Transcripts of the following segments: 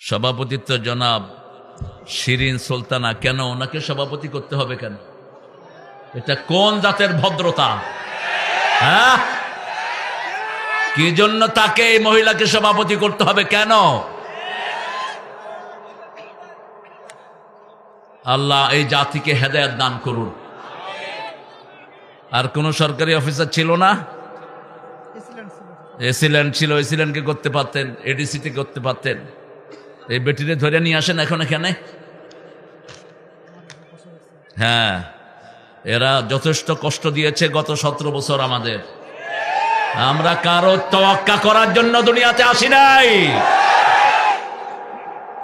সভাপতিত্ব জনাব শিরিন সুলতানা। কেন ওনাকে সভাপতি করতে হবে কেন? এটা কোন জাতের ভদ্রতা? হ্যাঁ, কি জন্য তাকে, এই মহিলাকে সভাপতি করতে হবে কেন? আল্লাহ এই জাতিকে হেদায়েত দান করুন। আর কোন সরকারি অফিসার ছিল না? এসিল্যান্ড ছিল, এসিল্যান্ডকে করতে পারতেন, এডিসিতে করতে পারতেন। এই বেটিরে ধরে নিয়ে আসেন এখন এখানে। হ্যাঁ, এরা যথেষ্ট কষ্ট দিয়েছে গত 17 বছর আমাদের। আমরা কারো তোয়াক্কা করার জন্য দুনিয়াতে আসি নাই।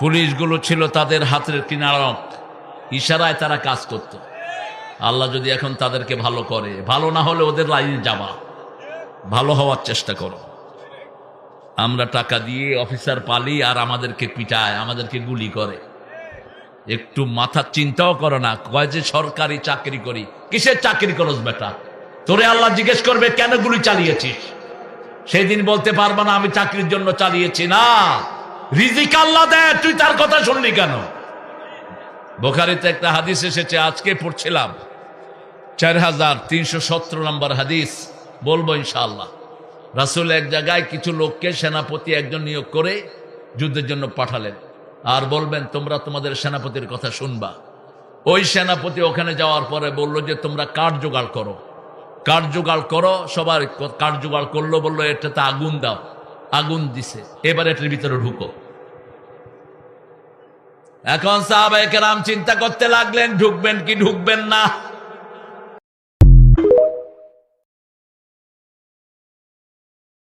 পুলিশগুলো ছিল তাদের হাতের কিনারক, ইশারায় তারা কাজ করত। আল্লাহ যদি এখন তাদেরকে ভালো করে, ভালো না হলে ওদের লাইনে যাবা, ভালো হওয়ার চেষ্টা করো। আমরা টাকা দিয়ে অফিসার পালি আর আমাদেরকে পিটায়, আমাদেরকে গুলি করে। একটু মাথার চিন্তাও করো না, কয় যে সরকারি চাকরি করি। কিসের চাকরি করস বেটা? তোরে আল্লাহ জিজ্ঞেস করবে কেন গুলি চালিয়েছিস? সেই দিন বলতে পারবা না আমি চাকরির জন্য চালিয়েছি। না, রিজিক আল্লাহ দেয়, তুই তার কথা শুনলি কেন? বুখারীতে একটা হাদিস এসেছে, আজকে পড়ছিলাম, 4317 নম্বর হাদিস, বলবো ইনশাআল্লাহ। রাসূল এক জায়গায় কিছু লোককে সেনাপতি একজন নিয়োগ করে যুদ্ধের জন্য পাঠালেন, আর বলবেন তোমরা তোমাদের সেনাপতির কথা শুনবা। ওই সেনাপতি ওখানে যাওয়ার পরে বলল যে তোমরা কাঠ জোগাড় করো, কাঠ জোগাড় করো। সবার কাঠ জোগাড় করলো, বললো এটাতে আগুন দাও। আগুন দিছে, এবার এটার ভিতরে ঢুকো। এখন সাহাবায়ে কেরাম চিন্তা করতে লাগলেন ঢুকবেন কি ঢুকবেন না।